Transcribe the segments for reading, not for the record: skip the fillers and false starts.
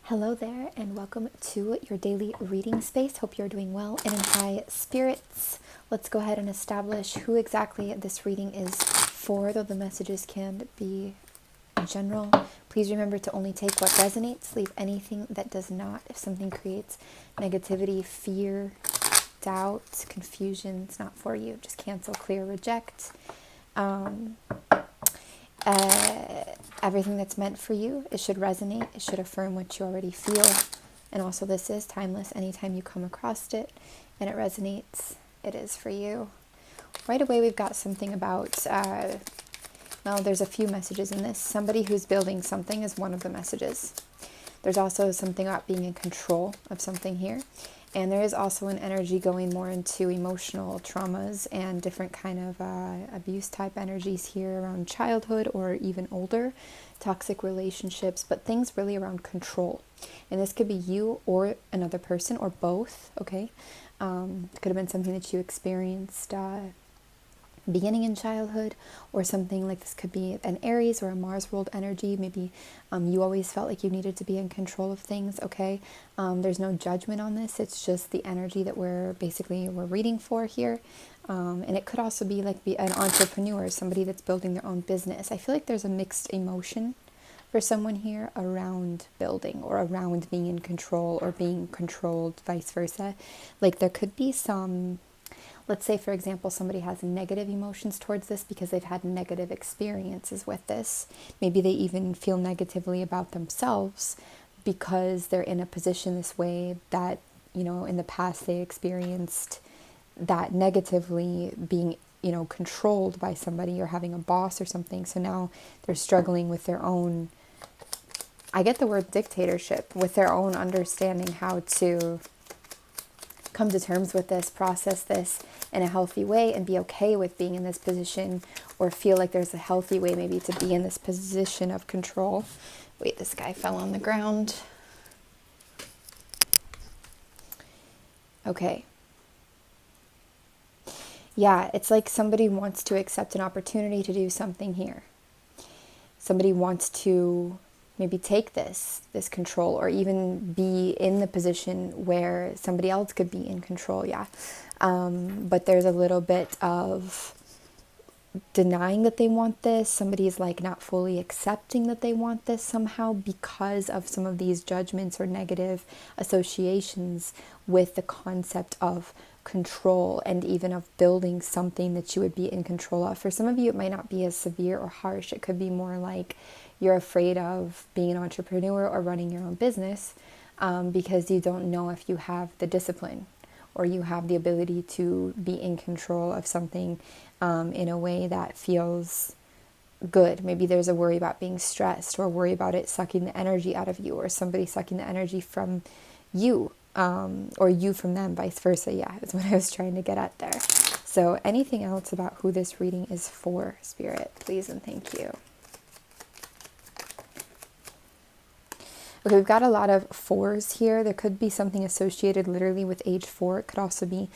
Hello there, and welcome to your daily reading space. Hope you're doing well and in high spirits. Let's go ahead and establish who exactly this reading is for, though the messages can be general. Please remember to only take what resonates, leave anything that does not. If something creates negativity, fear, doubt, confusion, it's not for you. Just cancel, clear, reject. Everything that's meant for you, it should resonate, it should affirm what you already feel. And also, this is timeless. Anytime you come across it and it resonates, it is for you. Right away, we've got something about, well, there's a few messages in this. Somebody who's building something is one of the messages. There's also something about being in control of something here. And there is also an energy going more into emotional traumas and different kind of abuse type energies here around childhood or even older, toxic relationships, but things really around control. And this could be you or another person or both, okay? It could have been something that you experienced beginning in childhood, or something like this could be an Aries or a Mars world energy. Maybe you always felt like you needed to be in control of things, okay? There's no judgment on this. It's just the energy that we're reading for here. And it could also be like an entrepreneur, somebody that's building their own business. I feel like there's a mixed emotion for someone here around building or around being in control or being controlled, vice versa. Like there could be some, let's say, for example, somebody has negative emotions towards this because they've had negative experiences with this. Maybe they even feel negatively about themselves because they're in a position this way that, you know, in the past they experienced that negatively, being, you know, controlled by somebody or having a boss or something. So now they're struggling with their own, I get the word dictatorship, with their own understanding how to come to terms with this, process this in a healthy way, and be okay with being in this position, or feel like there's a healthy way maybe to be in this position of control. Wait, this guy fell on the ground. Okay. Yeah, it's like somebody wants to accept an opportunity to do something here. Somebody wants to maybe take this control, or even be in the position where somebody else could be in control, yeah. But there's a little bit of denying that they want this. Somebody is like not fully accepting that they want this somehow because of some of these judgments or negative associations with the concept of control and even of building something that you would be in control of. For some of you, it might not be as severe or harsh. It could be more like you're afraid of being an entrepreneur or running your own business because you don't know if you have the discipline or you have the ability to be in control of something in a way that feels good. Maybe there's a worry about being stressed, or worry about it sucking the energy out of you, or somebody sucking the energy from you, or you from them, vice versa. Yeah, is what I was trying to get at there. So anything else about who this reading is for, Spirit, please and thank you. Okay, we've got a lot of fours here. There could be something associated literally with age 4. It could also be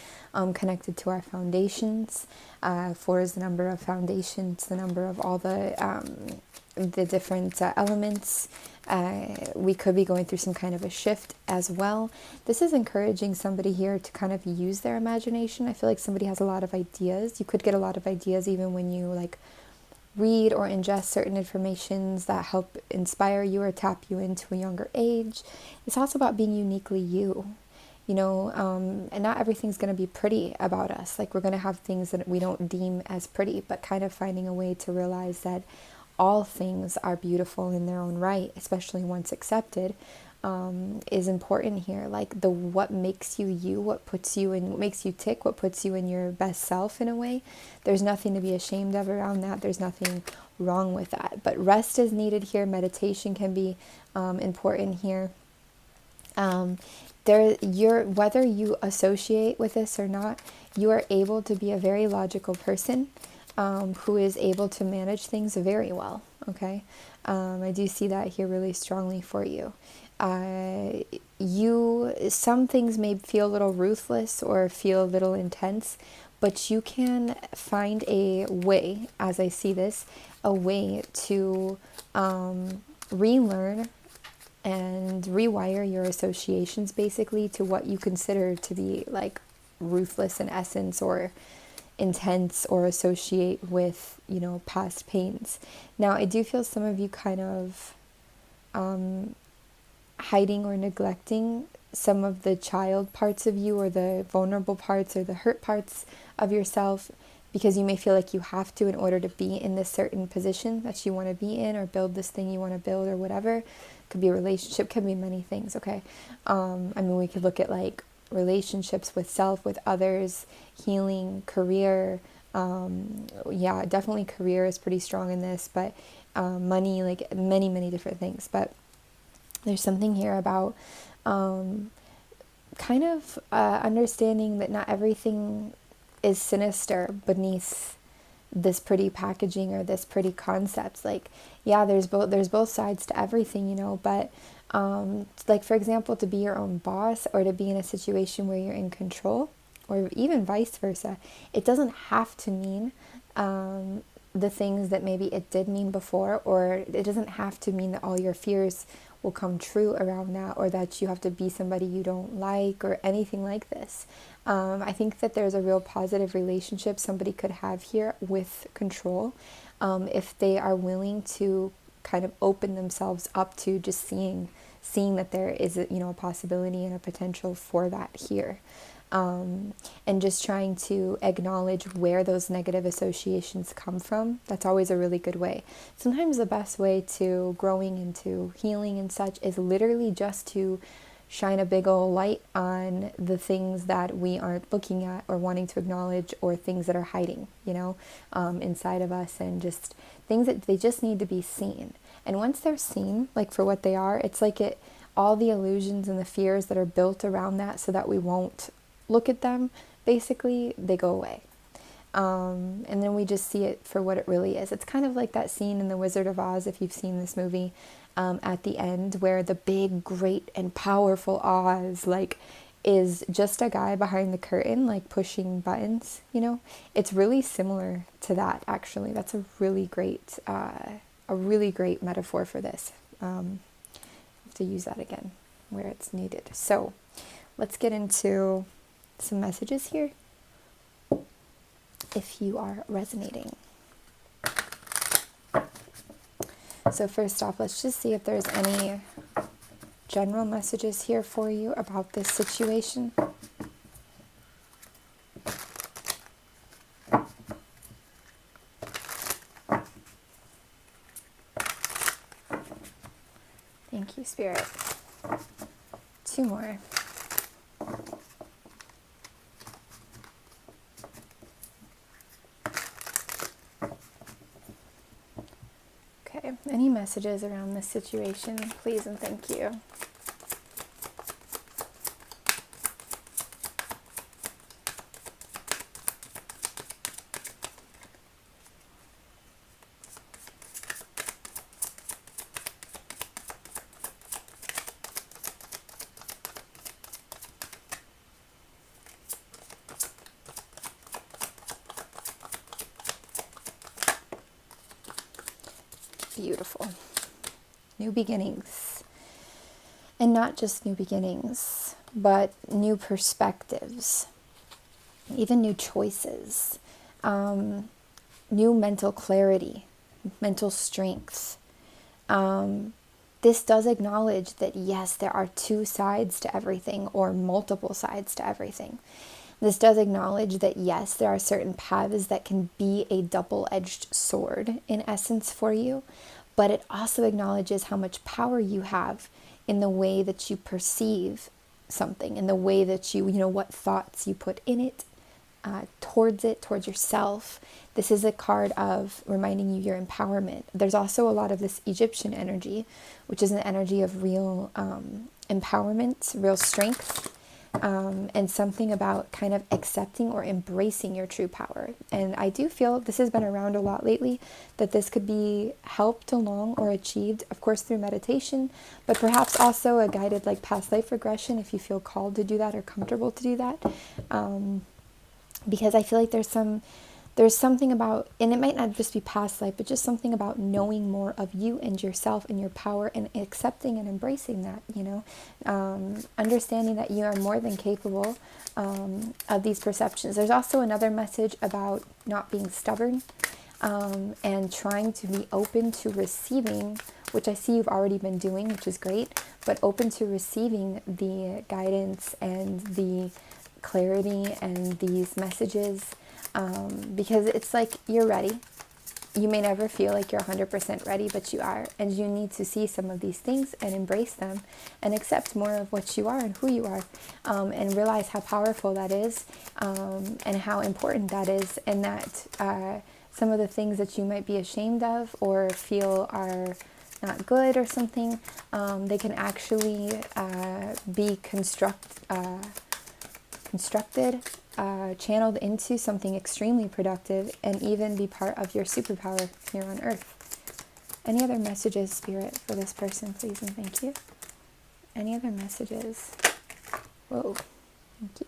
connected to our foundations. 4 is the number of foundations, the number of all the different elements. We could be going through some kind of a shift as well. This is encouraging somebody here to kind of use their imagination. I feel like somebody has a lot of ideas. You could get a lot of ideas even when you like read or ingest certain informations that help inspire you or tap you into a younger age. It's also about being uniquely you, you know, and not everything's going to be pretty about us. Like, we're going to have things that we don't deem as pretty, but kind of finding a way to realize that all things are beautiful in their own right, especially once accepted, is important here. Like what makes you you, what puts you in, what makes you tick, what puts you in your best self in a way. There's nothing to be ashamed of around that. There's nothing wrong with that. But rest is needed here. Meditation can be important here. Whether you associate with this or not, you are able to be a very logical person who is able to manage things very well. Okay, I do see that here really strongly for you. Some things may feel a little ruthless or feel a little intense, but you can find a way, as I see this, a way to relearn and rewire your associations basically to what you consider to be like ruthless in essence or intense or associate with, you know, past pains. Now, I do feel some of you kind of hiding or neglecting some of the child parts of you or the vulnerable parts or the hurt parts of yourself because you may feel like you have to in order to be in this certain position that you want to be in or build this thing you want to build or whatever. Could be a relationship, could be many things, okay? I mean, we could look at like relationships with self, with others, healing, career. Yeah, definitely career is pretty strong in this, but money, like many, many different things. But there's something here about kind of understanding that not everything is sinister beneath this pretty packaging or this pretty concept. Like, yeah, there's both sides to everything, you know, but like, for example, to be your own boss or to be in a situation where you're in control or even vice versa, it doesn't have to mean the things that maybe it did mean before, or it doesn't have to mean that all your fears will come true around that, or that you have to be somebody you don't like or anything like this. I think that there's a real positive relationship somebody could have here with control if they are willing to kind of open themselves up to just seeing that there is a, you know, a possibility and a potential for that here. And just trying to acknowledge where those negative associations come from. That's always a really good way. Sometimes the best way to growing into healing and such is literally just to shine a big old light on the things that we aren't looking at or wanting to acknowledge, or things that are hiding, you know, inside of us, and just things that they just need to be seen. And once they're seen, like for what they are, it's like all the illusions and the fears that are built around that so that we won't look at them, basically, they go away. And then we just see it for what it really is. It's kind of like that scene in The Wizard of Oz, if you've seen this movie, at the end, where the big, great, and powerful Oz, like, is just a guy behind the curtain, like, pushing buttons, you know? It's really similar to that, actually. That's a really great metaphor for this. I have to use that again where it's needed. So, let's get into some messages here, if you are resonating. So first off, let's just see if there's any general messages here for you about this situation. Thank you, Spirit. 2 more. Okay, any messages around this situation, please and thank you. Beautiful. New beginnings. And not just new beginnings, but new perspectives, even new choices, new mental clarity, mental strength. This does acknowledge that, yes, there are 2 sides to everything, or multiple sides to everything. This does acknowledge that, yes, there are certain paths that can be a double-edged sword, in essence, for you, but it also acknowledges how much power you have in the way that you perceive something, in the way that you know, what thoughts you put in it, towards yourself. This is a card of reminding you your empowerment. There's also a lot of this Egyptian energy, which is an energy of real empowerment, real strength, and something about kind of accepting or embracing your true power. And I do feel this has been around a lot lately, that this could be helped along or achieved, of course, through meditation, but perhaps also a guided like past life regression if you feel called to do that or comfortable to do that. Because I feel like there's some there's something about, and it might not just be past life, but just something about knowing more of you and yourself and your power, and accepting and embracing that, understanding that you are more than capable of these perceptions. There's also another message about not being stubborn, and trying to be open to receiving, which I see you've already been doing, which is great, but open to receiving the guidance and the clarity and these messages, because it's like you're ready. You may never feel like you're 100% ready, but you are, and you need to see some of these things and embrace them and accept more of what you are and who you are, and realize how powerful that is, and how important that is, and that some of the things that you might be ashamed of or feel are not good or something, they can actually be constructed, channeled into something extremely productive, and even be part of your superpower here on Earth. Any other messages, Spirit, for this person, please and thank you? Any other messages? Whoa, thank you.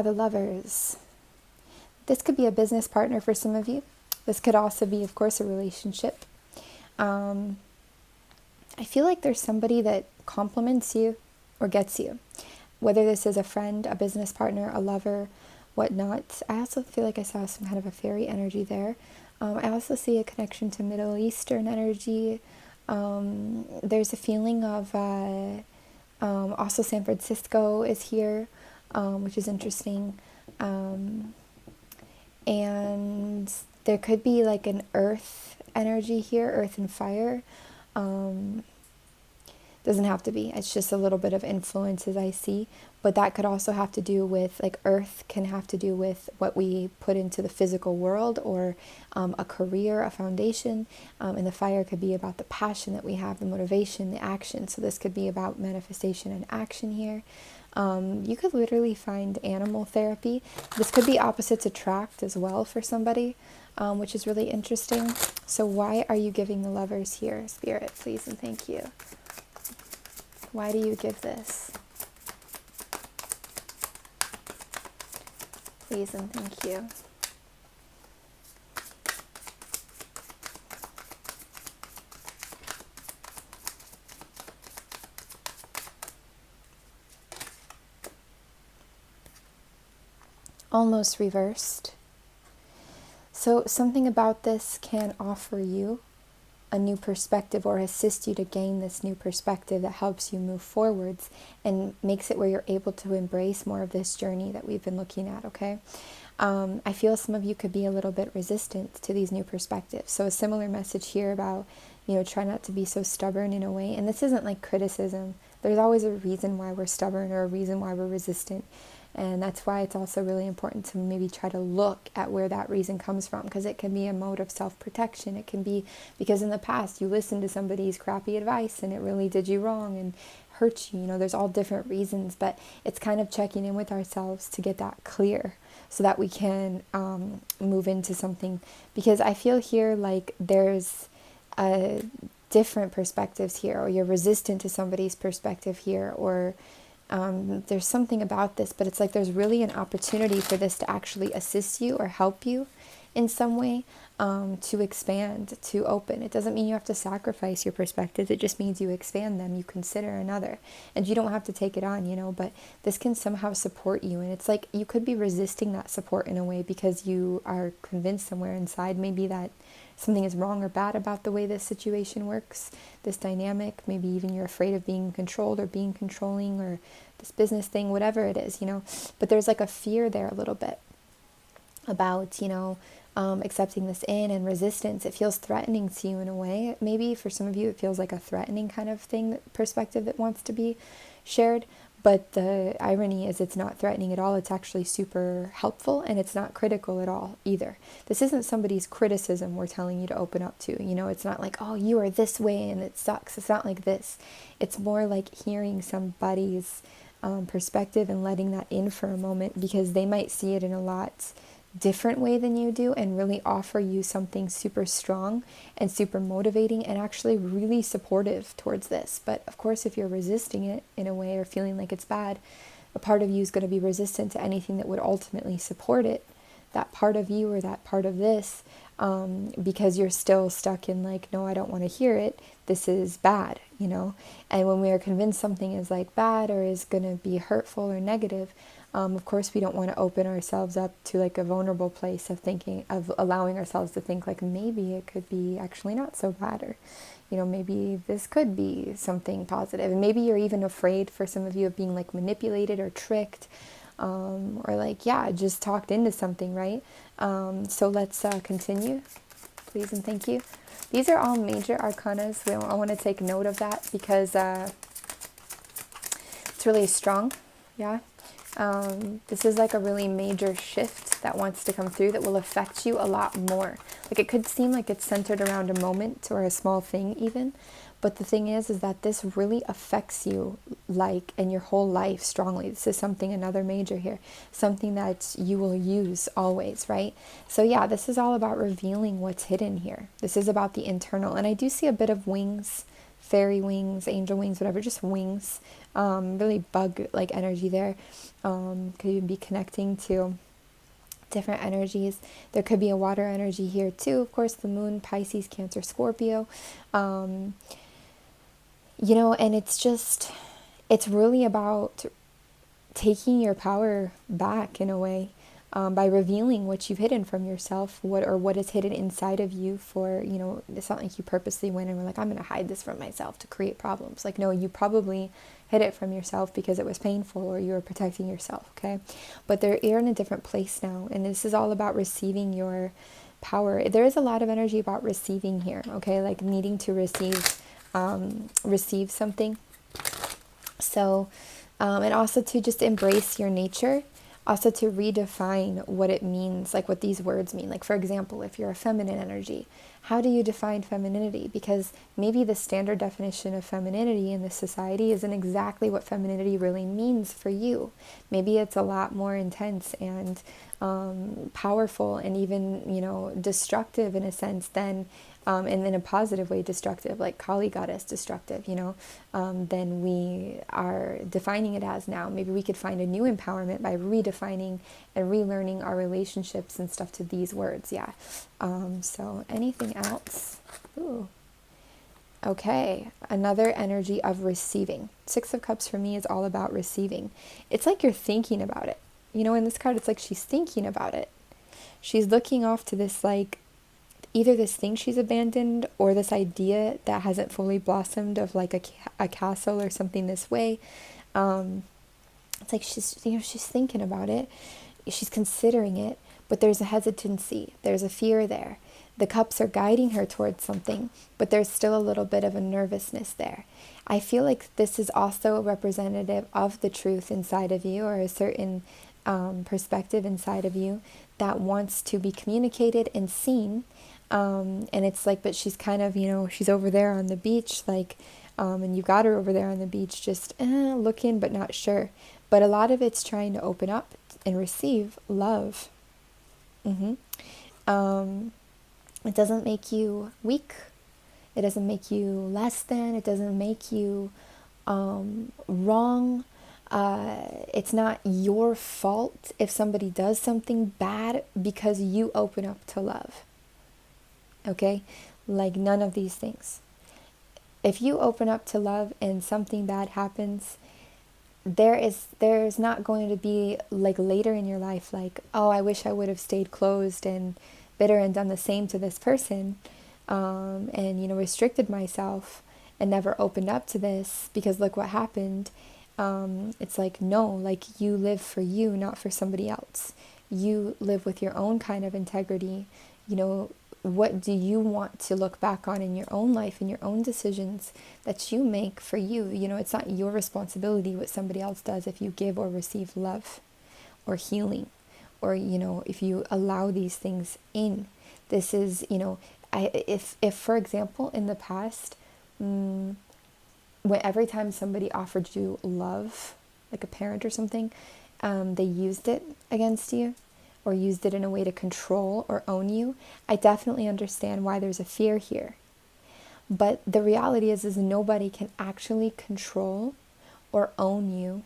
The Lovers. This could be a business partner for some of you. This could also be, of course, a relationship. I feel like there's somebody that compliments you or gets you. Whether this is a friend, a business partner, a lover, whatnot. I also feel like I saw some kind of a fairy energy there. I also see a connection to Middle Eastern energy. There's a feeling of, also San Francisco is here, which is interesting. And there could be like an earth energy here, earth and fire. Doesn't have to be. It's just a little bit of influences I see. But that could also have to do with, like, earth can have to do with what we put into the physical world, or a career, a foundation. And the fire could be about the passion that we have, the motivation, the action. So this could be about manifestation and action here. You could literally find animal therapy. This could be opposites attract as well for somebody, which is really interesting. So why are you giving the Lovers here, Spirit, please and thank you? Why do you give this? Please and thank you. Almost reversed. So something about this can offer you a new perspective, or assist you to gain this new perspective that helps you move forwards and makes it where you're able to embrace more of this journey that we've been looking at, okay? I feel some of you could be a little bit resistant to these new perspectives. So a similar message here about, try not to be so stubborn in a way. And this isn't like criticism. There's always a reason why we're stubborn, or a reason why we're resistant. And that's why it's also really important to maybe try to look at where that reason comes from, because it can be a mode of self-protection. It can be because in the past you listened to somebody's crappy advice and it really did you wrong and hurt you. There's all different reasons, but it's kind of checking in with ourselves to get that clear so that we can move into something. Because I feel here like there's different perspectives here, or you're resistant to somebody's perspective here, or there's something about this, but it's like there's really an opportunity for this to actually assist you or help you in some way, to expand, to open. It doesn't mean you have to sacrifice your perspectives. It just means you expand them, you consider another. And you don't have to take it on, but this can somehow support you. And it's like you could be resisting that support in a way because you are convinced somewhere inside maybe that something is wrong or bad about the way this situation works, this dynamic. Maybe even you're afraid of being controlled or being controlling, or this business thing, whatever it is, But there's like a fear there a little bit about, accepting this in, and resistance. It feels threatening to you in a way. Maybe for some of you it feels like a threatening kind of thing, perspective that wants to be shared. But the irony is it's not threatening at all. It's actually super helpful, and it's not critical at all either. This isn't somebody's criticism we're telling you to open up to. It's not like, oh, you are this way and it sucks. It's not like this. It's more like hearing somebody's perspective and letting that in for a moment, because they might see it in a lot different way than you do, and really offer you something super strong and super motivating and actually really supportive towards this. But of course, if you're resisting it in a way or feeling like it's bad, A part of you is going to be resistant to anything that would ultimately support it, that part of you or that part of this, because you're still stuck in like, no, I don't want to hear it. This is bad, you know? And when we are convinced something is like bad or is going to be hurtful or negative, of course, we don't want to open ourselves up to like a vulnerable place of thinking, of allowing ourselves to think like maybe it could be actually not so bad, or, you know, maybe this could be something positive. And maybe you're even afraid, for some of you, of being like manipulated or tricked, or like, yeah, just talked into something, right? So let's continue, please and thank you. These are all major arcanas. So I want to take note of that because it's really strong, yeah. This is like a really major shift that wants to come through that will affect you a lot more. Like, it could seem like it's centered around a moment or a small thing even, but the thing is that this really affects you, like, in your whole life strongly. This is something, another major here, something that you will use always, right? So yeah, this is all about revealing what's hidden here. This is about the internal, and I do see a bit of wings, fairy wings, angel wings, whatever, just wings, really bug like energy there. Could even be connecting to different energies. There could be a water energy here too, of course, the moon, Pisces, Cancer, Scorpio, you know, and it's really about taking your power back in a way, by revealing what you've hidden from yourself, what is hidden inside of you. For, you know, it's not like you purposely went and were like, I'm going to hide this from myself to create problems. Like, no, you probably hid it from yourself because it was painful or you were protecting yourself, okay? But you're in a different place now, and this is all about receiving your power. There is a lot of energy about receiving here, okay? Like needing to receive something. So, and also to just embrace your nature, also to redefine what it means, like what these words mean. Like, for example, if you're a feminine energy, how do you define femininity? Because maybe the standard definition of femininity in this society isn't exactly what femininity really means for you. Maybe it's a lot more intense and powerful and even, you know, destructive in a sense than, and in a positive way destructive, like Kali goddess destructive, you know, than we are defining it as now. Maybe we could find a new empowerment by redefining and relearning our relationships and stuff to these words, yeah. So anything else? Ooh. Okay, another energy of receiving. Six of Cups for me is all about receiving. It's like you're thinking about it. You know, in this card, it's like she's thinking about it. She's looking off to this, like, either this thing she's abandoned or this idea that hasn't fully blossomed of like a castle or something this way. It's like she's, you know, she's thinking about it. She's considering it, but there's a hesitancy. There's a fear there. The cups are guiding her towards something, but there's still a little bit of a nervousness there. I feel like this is also representative of the truth inside of you, or a certain perspective inside of you that wants to be communicated and seen. And it's like, but she's kind of, you know, she's over there on the beach, like, and you got her over there on the beach, just looking, but not sure. But a lot of it's trying to open up and receive love. It doesn't make you weak. It doesn't make you less than. It doesn't make you wrong. It's not your fault if somebody does something bad because you open up to love. Okay? Like, none of these things. If you open up to love and something bad happens, there's not going to be like later in your life, like, oh, I wish I would have stayed closed and bitter and done the same to this person, and, you know, restricted myself and never opened up to this because look what happened. It's like, no, like, you live for you, not for somebody else. You live with your own kind of integrity. You know, what do you want to look back on in your own life and your own decisions that you make for you? You know, it's not your responsibility what somebody else does if you give or receive love or healing, or, you know, if you allow these things in. This is, you know, if for example, in the past, when every time somebody offered you love, like a parent or something, they used it against you or used it in a way to control or own you, I definitely understand why there's a fear here. But the reality is nobody can actually control or own you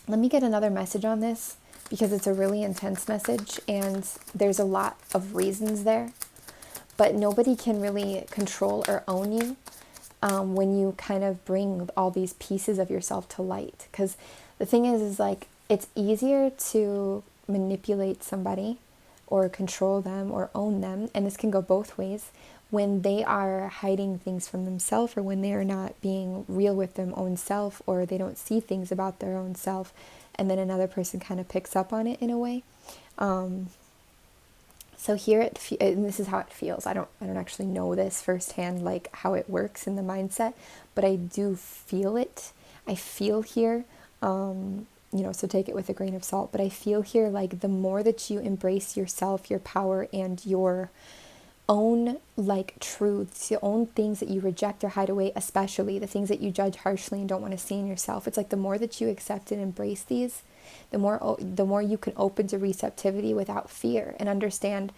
Let me get another message on this because it's a really intense message and there's a lot of reasons there. But nobody can really control or own you when you kind of bring all these pieces of yourself to light. Because the thing is like, it's easier to manipulate somebody or control them or own them, and this can go both ways, when they are hiding things from themselves, or when they are not being real with their own self, or they don't see things about their own self, and then another person kind of picks up on it in a way. So here and this is how it feels. I don't actually know this firsthand, like how it works in the mindset, but I do feel it. I feel here, so take it with a grain of salt, but I feel here like the more that you embrace yourself, your power, and your own like truths, your own things that you reject or hide away, especially the things that you judge harshly and don't want to see in yourself. It's like the more that you accept and embrace these, the more you can open to receptivity without fear and understand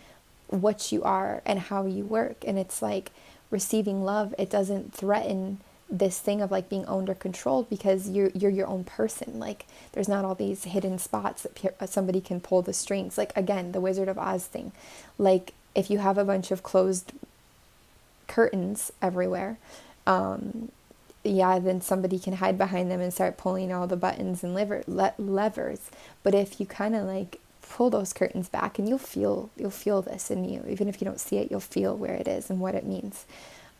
what you are and how you work. And it's like receiving love. It doesn't threaten this thing of like being owned or controlled, because you're your own person. Like there's not all these hidden spots that somebody can pull the strings. Like again, the Wizard of Oz thing. Like if you have a bunch of closed curtains everywhere, then somebody can hide behind them and start pulling all the buttons and levers. But if you kind of like pull those curtains back, and you'll feel this in you, even if you don't see it, you'll feel where it is and what it means.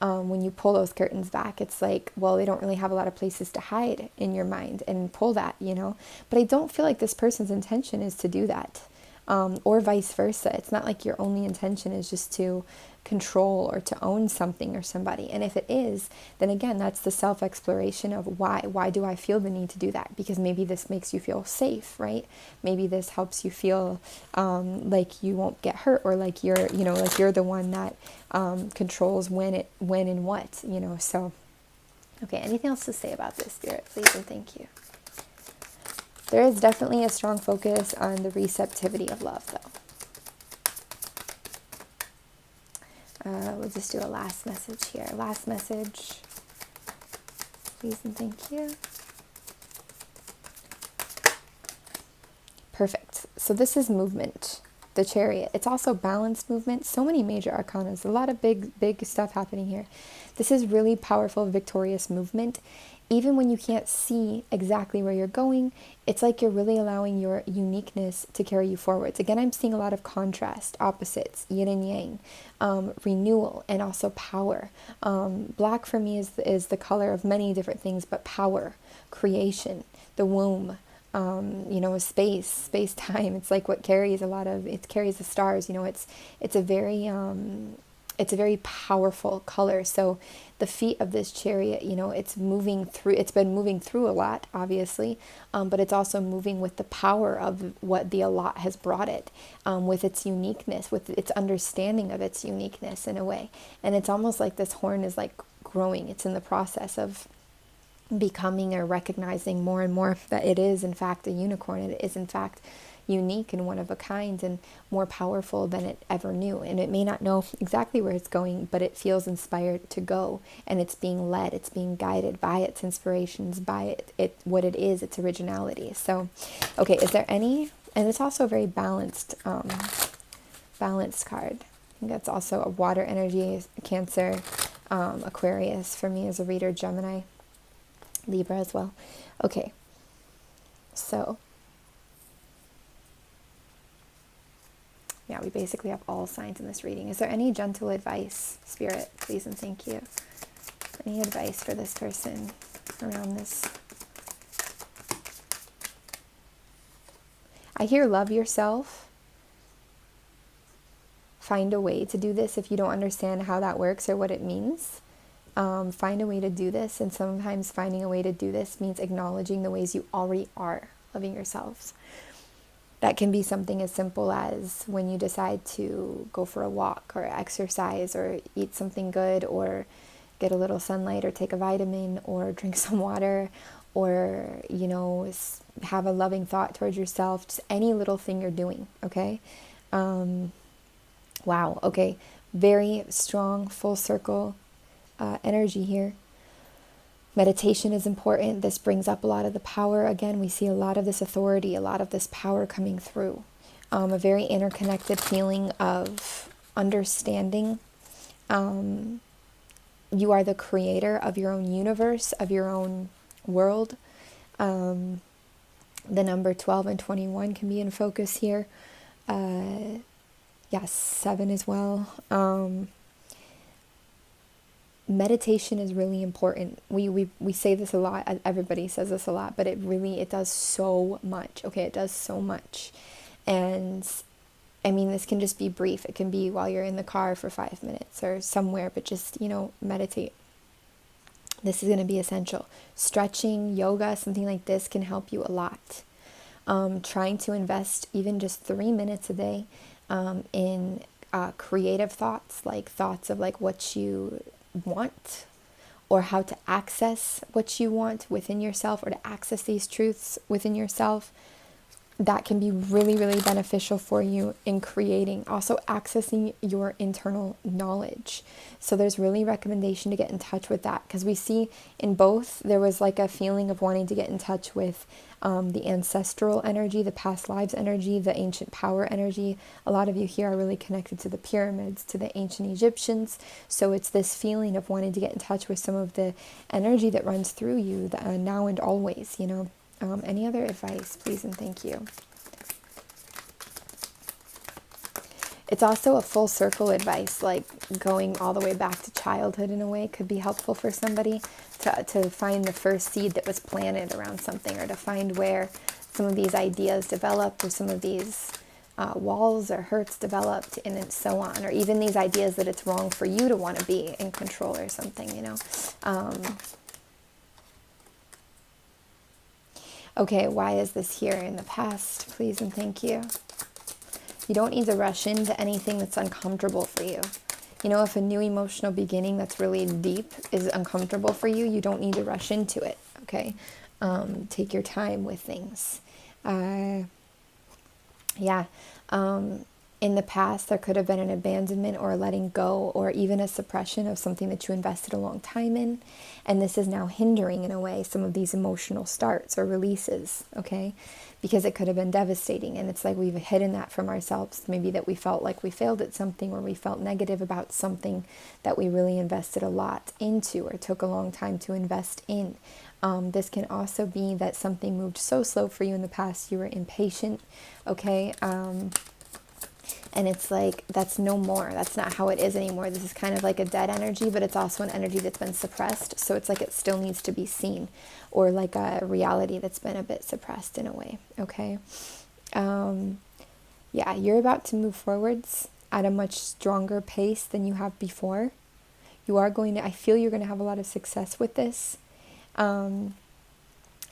When you pull those curtains back, it's like, well, they don't really have a lot of places to hide in your mind, and pull that, But I don't feel like this person's intention is to do that. Or vice versa. It's not like your only intention is just to control or to own something or somebody. And if it is, then again, that's the self-exploration of why do I feel the need to do that? Because maybe this makes you feel safe, right? Maybe this helps you feel like you won't get hurt, or like you're the one that controls when and what, So, okay, anything else to say about this, Spirit, please and thank you. There is definitely a strong focus on the receptivity of love, though. We'll just do a last message here. Last message, please and thank you. Perfect. So this is movement, the Chariot. It's also balanced movement. So many major arcanas, a lot of big stuff happening here. This is really powerful, victorious movement. Even when you can't see exactly where you're going, it's like you're really allowing your uniqueness to carry you forwards. Again, I'm seeing a lot of contrast, opposites, yin and yang, renewal, and also power. Black for me is the color of many different things, but power, creation, the womb, space, time. It's like what carries it carries the stars. It's a very powerful color. So the feet of this chariot, it's been moving through a lot, obviously, but it's also moving with the power of what the Allah has brought it, with its uniqueness, with its understanding of its uniqueness in a way. And it's almost like this horn is like growing. It's in the process of becoming or recognizing more and more that it is in fact a unicorn. It is in fact unique and one of a kind and more powerful than it ever knew. And it may not know exactly where it's going, but it feels inspired to go, and it's being led, it's being guided by its inspirations, by what it is, its originality. So, okay, is there any, and it's also a very balanced card. I think that's also a water energy, Cancer, Aquarius for me as a reader, Gemini, Libra as well. Okay, so yeah, we basically have all signs in this reading. Is there any gentle advice, Spirit, please and thank you? Any advice for this person around this? I hear love yourself. Find a way to do this if you don't understand how that works or what it means. Find a way to do this, and sometimes finding a way to do this means acknowledging the ways you already are loving yourselves. That can be something as simple as when you decide to go for a walk or exercise or eat something good or get a little sunlight or take a vitamin or drink some water or, have a loving thought towards yourself. Just any little thing you're doing, okay? Wow, okay. Very strong, full circle energy here. Meditation is important. This brings up a lot of the power. Again, we see a lot of this authority, a lot of this power coming through. A very interconnected feeling of understanding. You are the creator of your own universe, of your own world. The number 12 and 21 can be in focus here. Yes, 7 as well. Meditation is really important. We say this a lot. Everybody says this a lot, but it does so much. Okay, it does so much. And I mean, this can just be brief. It can be while you're in the car for 5 minutes or somewhere, but just, meditate. This is going to be essential. Stretching, yoga, something like this can help you a lot. Trying to invest even just 3 minutes a day in creative thoughts, like thoughts of like what you want or how to access what you want within yourself, or to access these truths within yourself. That can be really, really beneficial for you in creating. Also accessing your internal knowledge. So there's really recommendation to get in touch with that, because we see in both there was like a feeling of wanting to get in touch with the ancestral energy, the past lives energy, the ancient power energy. A lot of you here are really connected to the pyramids, to the ancient Egyptians. So it's this feeling of wanting to get in touch with some of the energy that runs through you now and always, Any other advice, please and thank you. It's also a full circle advice, like going all the way back to childhood in a way could be helpful for somebody to find the first seed that was planted around something, or to find where some of these ideas developed, or some of these walls or hurts developed, and so on, or even these ideas that it's wrong for you to want to be in control or something, Okay, why is this here in the past? Please and thank you. You don't need to rush into anything that's uncomfortable for you. If a new emotional beginning that's really deep is uncomfortable for you, you don't need to rush into it, okay? Take your time with things. In the past, there could have been an abandonment or a letting go, or even a suppression of something that you invested a long time in. And this is now hindering, in a way, some of these emotional starts or releases, okay? Because it could have been devastating. And it's like we've hidden that from ourselves. Maybe that we felt like we failed at something, or we felt negative about something that we really invested a lot into, or took a long time to invest in. This can also be that something moved so slow for you in the past, you were impatient, okay? And it's like, that's no more. That's not how it is anymore. This is kind of like a dead energy, but it's also an energy that's been suppressed. So it's like it still needs to be seen, or like a reality that's been a bit suppressed in a way, okay? You're about to move forwards at a much stronger pace than you have before. I feel you're going to have a lot of success with this. And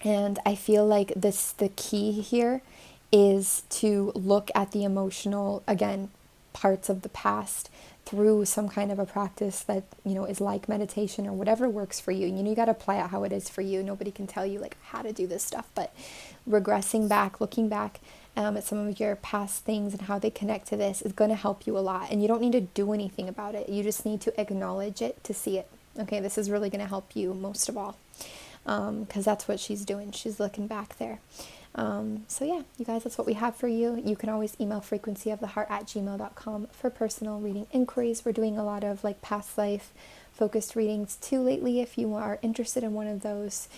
I feel like the key here is to look at the emotional, again, parts of the past through some kind of a practice that, is like meditation or whatever works for you. You got to apply it how it is for you. Nobody can tell you like how to do this stuff, but regressing back, looking back at some of your past things and how they connect to this is going to help you a lot. And you don't need to do anything about it. You just need to acknowledge it to see it. Okay, this is really going to help you most of all, because that's what she's doing. She's looking back there. You guys, that's what we have for you. You can always email frequencyoftheheart@gmail.com for personal reading inquiries. We're doing a lot of like past life focused readings too lately. If you are interested in one of those,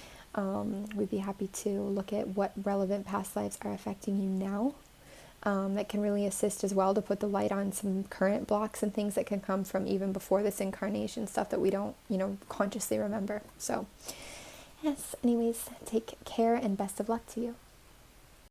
we'd be happy to look at what relevant past lives are affecting you now. That can really assist as well to put the light on some current blocks and things that can come from even before this incarnation, stuff that we don't, consciously remember. So yes, anyways, take care and best of luck to you.